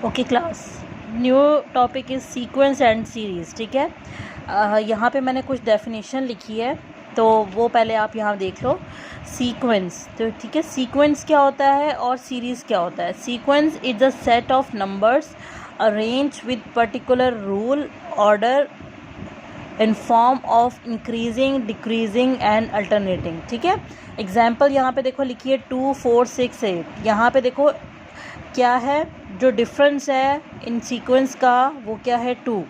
Okay class, new topic is sequence and series. ठीक है, यहाँ पे मैंने कुछ डेफिनेशन लिखी है, तो वो पहले आप यहाँ देख लो। सीक्वेंस, तो ठीक है, सीक्वेंस क्या होता है और सीरीज़ क्या होता है। Sequence is a set of numbers arrange with particular rule order in form of increasing, decreasing and alternating. ठीक है, एग्जाम्पल यहाँ पे देखो लिखी है 2, 4, 6, 8। यहाँ पे देखो क्या है, जो डिफरेंस है इन सीक्वेंस का वो क्या है, 2।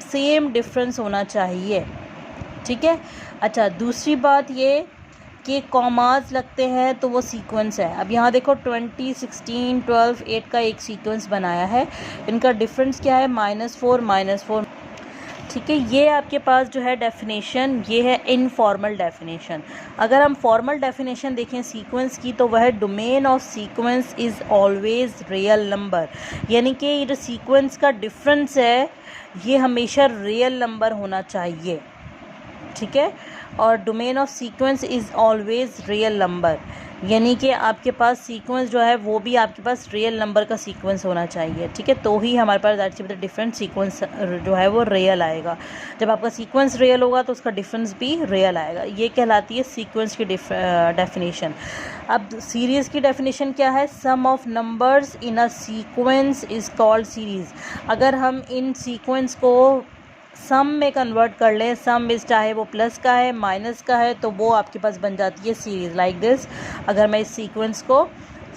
सेम डिफरेंस होना चाहिए। ठीक है, अच्छा दूसरी बात ये कि कॉमास लगते हैं तो वो सीक्वेंस है। अब यहाँ देखो 20, 16, 12, 8 का एक सीक्वेंस बनाया है। इनका डिफरेंस क्या है, -4, -4। ठीक है, ये आपके पास जो है डेफिनेशन, ये है इनफॉर्मल डेफिनेशन। अगर हम फॉर्मल डेफिनेशन देखें सीक्वेंस की, तो वह domain of sequence is always real number, यानी कि ये जो सीक्वेंस का डिफरेंस है ये हमेशा रियल नंबर होना चाहिए। ठीक है, और domain of sequence is always real number, यानी कि आपके पास सीक्वेंस जो है वो भी आपके पास रियल नंबर का सीक्वेंस होना चाहिए। ठीक है, तो ही हमारे पास दैट डिफरेंट सीक्वेंस जो है वो रियल आएगा। जब आपका सीक्वेंस रियल होगा तो उसका डिफरेंस भी रियल आएगा। ये कहलाती है सीक्वेंस की डेफिनेशन। अब सीरीज़ की डेफिनेशन क्या है, sum of numbers in a sequence is called series. अगर हम इन सीक्वेंस को सम में कन्वर्ट कर लें, सम इस चाहे वो प्लस का है माइनस का है, तो वो आपके पास बन जाती है सीरीज़। लाइक दिस, अगर मैं इस सीक्वेंस को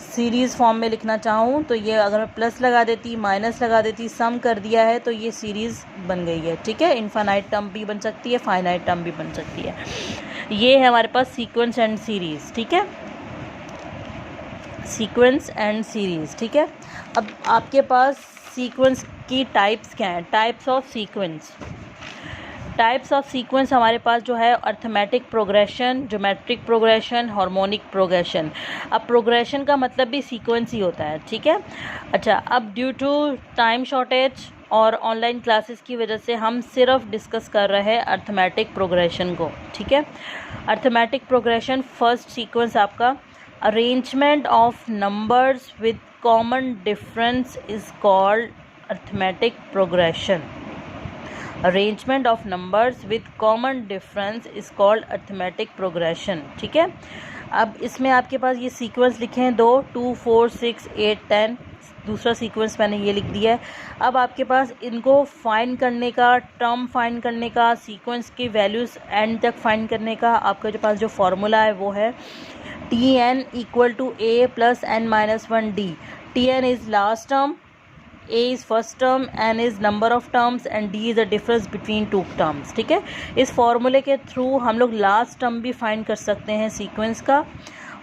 सीरीज़ फॉर्म में लिखना चाहूँ तो ये अगर मैं प्लस लगा देती, माइनस लगा देती, सम कर दिया है तो ये सीरीज़ बन गई है। ठीक है, इनफाइनाइट टर्म भी बन सकती है, फाइनाइट टर्म भी बन सकती है। ये है हमारे पास सीक्वेंस एंड सीरीज़। ठीक है, सीक्वेंस एंड सीरीज़। ठीक है, अब आपके पास सीक्वेंस की टाइप्स क्या हैं, types of sequence. Types of sequence हमारे पास जो है arithmetic progression, geometric progression, harmonic progression. अब प्रोग्रेशन का मतलब भी सीक्वेंस ही होता है। ठीक है, अच्छा अब ड्यू टू टाइम शॉर्टेज और ऑनलाइन क्लासेस की वजह से हम सिर्फ डिस्कस कर रहे हैं अर्थमेटिक प्रोग्रेशन को। ठीक है, अर्थमेटिक प्रोग्रेशन, फर्स्ट सीक्वेंस आपका arrangement of numbers with common difference is called arithmetic progression. Arrangement of numbers with common difference is called arithmetic progression. ठीक है, अब इसमें आपके पास ये सीक्वेंस लिखे हैं 2, 2, 4, 6, 8, 10। दूसरा सीक्वेंस मैंने ये लिख दिया है। अब आपके पास इनको फाइंड करने का, टर्म फाइंड करने का, सीक्वेंस की वैल्यूज़ एंड तक फाइंड करने का आपके जो पास जो फॉर्मूला है वो है Tn equal to A plus n minus 1D. Tn is last term, A is first term, n is number of terms and D is the difference between two terms. ठीक है, इस फॉर्मूले के थ्रू हम लोग लास्ट टर्म भी find कर सकते हैं सीक्वेंस का,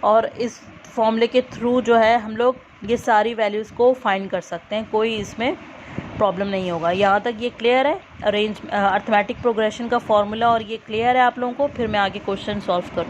और इस फॉर्मूले के थ्रू जो है हम लोग ये सारी वैल्यूज़ को फाइंड कर सकते हैं, कोई इसमें प्रॉब्लम नहीं होगा। यहाँ तक ये क्लियर है, अरेंज अर्थमेटिक प्रोग्रेशन का फॉर्मूला, और ये क्लियर है आप लोगों को। फिर मैं आगे क्वेश्चन सॉल्व करूँ।